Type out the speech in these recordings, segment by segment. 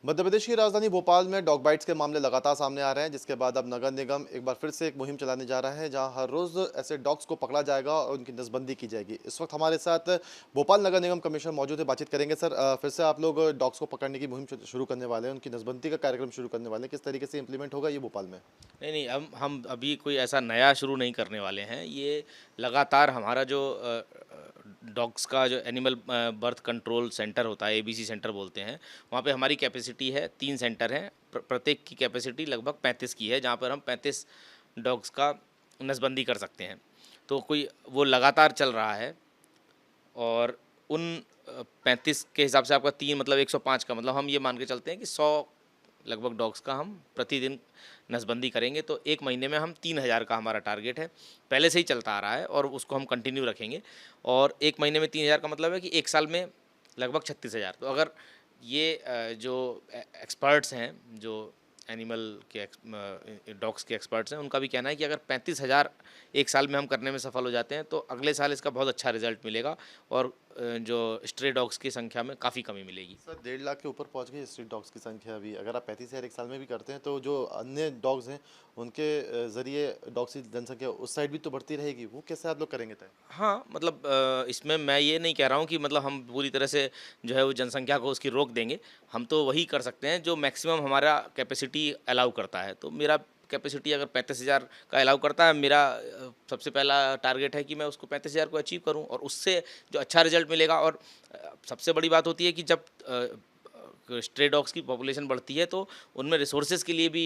मध्य प्रदेश की राजधानी भोपाल में डॉग बाइट्स के मामले लगातार सामने आ रहे हैं, जिसके बाद अब नगर निगम एक बार फिर से एक मुहिम चलाने जा रहा है, जहां हर रोज ऐसे डॉग्स को पकड़ा जाएगा और उनकी नसबंदी की जाएगी। इस वक्त हमारे साथ भोपाल नगर निगम कमिश्नर मौजूद है, बातचीत करेंगे। सर, फिर से आप लोग डॉग्स को पकड़ने की मुहिम शुरू करने वाले हैं, उनकी नसबंदी का कार्यक्रम शुरू करने वाले हैं। किस तरीके से इंप्लीमेंट होगा ये भोपाल में? नहीं, नहीं, हम अभी कोई ऐसा नया शुरू नहीं करने वाले हैं। ये लगातार हमारा जो डॉग्स का जो एनिमल बर्थ कंट्रोल सेंटर होता है, एबीसी सेंटर बोलते हैं, वहाँ पे हमारी कैपेसिटी है, 3 सेंटर हैं। प्रत्येक की कैपेसिटी लगभग 35 की है, जहाँ पर हम 35 डॉग्स का नसबंदी कर सकते हैं। तो कोई वो लगातार चल रहा है और उन 35 के हिसाब से आपका 3 मतलब 105 का मतलब हम ये मान के चलते हैं कि 100 लगभग डॉग्स का हम प्रतिदिन नसबंदी करेंगे। तो 1 महीने में हम 3000 का हमारा टारगेट है, पहले से ही चलता आ रहा है और उसको हम कंटिन्यू रखेंगे। और 1 महीने में 3000 का मतलब है कि 1 साल में लगभग 36,000। तो अगर ये जो एक्सपर्ट्स हैं, जो एनिमल के डॉग्स के एक्सपर्ट्स हैं, उनका भी कहना है कि अगर 35,000 1 साल में हम करने में सफल हो जाते हैं तो अगले साल इसका बहुत अच्छा रिजल्ट मिलेगा और जो स्ट्रे डॉग्स की संख्या में काफ़ी कमी मिलेगी। सर, 1.5 लाख के ऊपर पहुंच गई स्ट्रीट डॉग्स की संख्या अभी। अगर आप 35,000 एक साल में भी करते हैं, तो जो अन्य डॉग्स हैं उनके जरिए डॉग्स की जनसंख्या उस साइड भी तो बढ़ती रहेगी। वो कैसे आप लोग करेंगे तय? हाँ, मतलब इसमें मैं ये नहीं कह रहा हूँ कि मतलब हम पूरी तरह से जो है वो जनसंख्या को उसकी रोक देंगे। हम तो वही कर सकते हैं जो मैक्सिमम हमारा कैपेसिटी अलाउ करता है। तो मेरा कैपेसिटी अगर 35,000 का अलाउ करता है, मेरा सबसे पहला टारगेट है कि मैं उसको 35,000 को अचीव करूँ और उससे जो अच्छा रिज़ल्ट मिलेगा। और सबसे बड़ी बात होती है कि जब स्ट्रे डॉग्स की पॉपुलेशन बढ़ती है तो उनमें रिसोर्सेज़ के लिए भी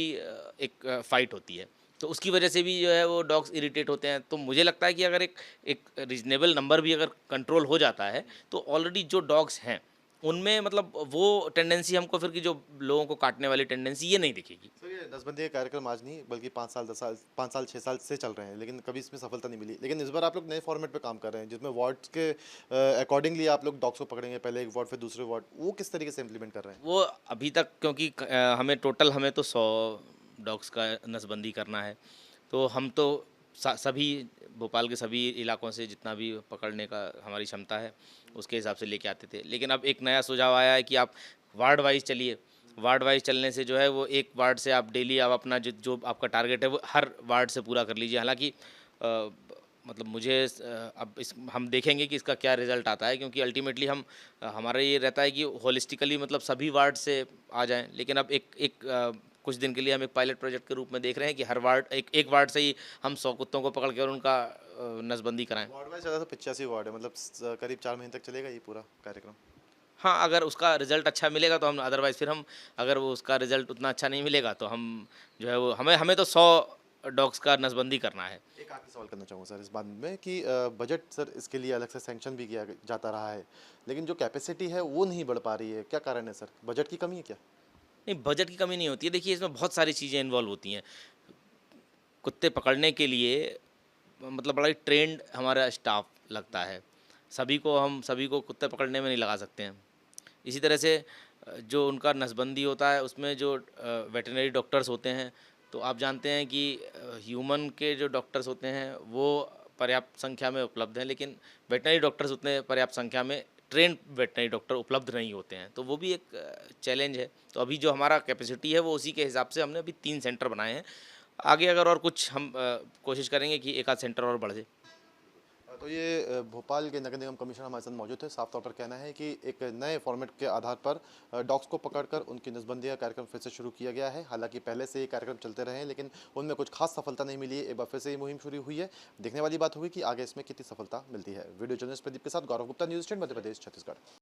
एक फ़ाइट होती है। तो उसकी वजह से भी जो है वो डॉग्स इरिटेट होते हैं। तो मुझे लगता है कि अगर एक एक रीज़नेबल नंबर भी अगर कंट्रोल हो जाता है, तो ऑलरेडी जो डॉग्स हैं, उनमें मतलब वो टेंडेंसी हमको फिर कि जो लोगों को काटने वाली टेंडेंसी ये नहीं दिखेगी। सर, ये नसबंदी का कार्यक्रम आज नहीं बल्कि 5 साल 10 साल 5 साल 6 साल से चल रहे हैं, लेकिन कभी इसमें सफलता नहीं मिली। लेकिन इस बार आप लोग नए फॉर्मेट पे काम कर रहे हैं, जिसमें वार्ड्स के अकॉर्डिंगली आप लोग डॉग्स को पकड़ेंगे। पहले एक वार्ड, फिर दूसरे वार्ड। वो किस तरीके से इम्प्लीमेंट कर रहे हैं? वो अभी तक क्योंकि हमें तो 100 डॉग्स का नसबंदी करना है। तो हम तो सभी भोपाल के सभी इलाकों से जितना भी पकड़ने का हमारी क्षमता है, उसके हिसाब से लेके आते थे। लेकिन अब एक नया सुझाव आया है कि आप वार्ड वाइज़ चलिए। वार्ड वाइज़ चलने से जो है वो एक वार्ड से आप डेली आप अपना जो जो आपका टारगेट है वो हर वार्ड से पूरा कर लीजिए। हालाँकि मतलब मुझे अब इस हम देखेंगे कि इसका क्या रिज़ल्ट आता है, क्योंकि अल्टीमेटली हमारा ये रहता है कि होलिस्टिकली मतलब सभी वार्ड से आ जाएँ। लेकिन अब एक एक कुछ दिन के लिए हम एक पायलट प्रोजेक्ट के रूप में देख रहे हैं कि हर वार्ड एक वार्ड से ही हम 100 कुत्तों को पकड़ के और उनका नसबंदी कराएँ। वार्ड वाइज ज़्यादा तो 85 वार्ड है, मतलब करीब 4 महीने तक चलेगा ये पूरा कार्यक्रम। हाँ, अगर उसका रिज़ल्ट अच्छा मिलेगा तो हम अदरवाइज़ फिर हम अगर वो उसका रिज़ल्ट उतना अच्छा नहीं मिलेगा तो हम जो है वो हमें हमें तो 100 डॉग्स का नसबंदी करना है। एक आखिरी सवाल करना चाहूँगा सर इस बात में कि बजट सर इसके लिए अलग से सैंक्शन भी किया जाता रहा है, लेकिन जो कैपेसिटी है वो नहीं बढ़ पा रही है। क्या कारण है सर? बजट की कमी है क्या? नहीं, बजट की कमी नहीं होती है। देखिए, इसमें बहुत सारी चीज़ें इन्वॉल्व होती हैं। कुत्ते पकड़ने के लिए मतलब बड़ा ही ट्रेंड हमारा स्टाफ लगता है। सभी को कुत्ते पकड़ने में नहीं लगा सकते हैं। इसी तरह से जो उनका नसबंदी होता है उसमें जो वेटरनरी डॉक्टर्स होते हैं, तो आप जानते हैं कि ह्यूमन के जो डॉक्टर्स होते हैं वो पर्याप्त संख्या में उपलब्ध हैं, लेकिन वेटरनरी डॉक्टर्स उतने पर्याप्त संख्या में ट्रेंड वेटरनरी डॉक्टर उपलब्ध नहीं होते हैं। तो वो भी एक चैलेंज है। तो अभी जो हमारा कैपेसिटी है वो उसी के हिसाब से हमने अभी 3 सेंटर बनाए हैं। आगे अगर और कुछ हम कोशिश करेंगे कि एक आध सेंटर और बढ़ जाए। तो ये भोपाल के नगर निगम कमिश्नर हमारे साथ मौजूद थे। साफ तौर पर कहना है कि एक नए फॉर्मेट के आधार पर डॉग्स को पकड़कर उनकी नसबंदी का कार्यक्रम फिर से शुरू किया गया है। हालांकि पहले से ये कार्यक्रम चलते रहे हैं, लेकिन उनमें कुछ खास सफलता नहीं मिली है। एक बार फिर से ये मुहिम शुरू हुई है। देखने वाली बात होगी कि आगे इसमें कितनी सफलता मिलती है। वीडियो जर्नलिस्ट प्रदीप के साथ गौरव गुप्ता, न्यूज़ स्टैंड, मध्य प्रदेश, छत्तीसगढ़।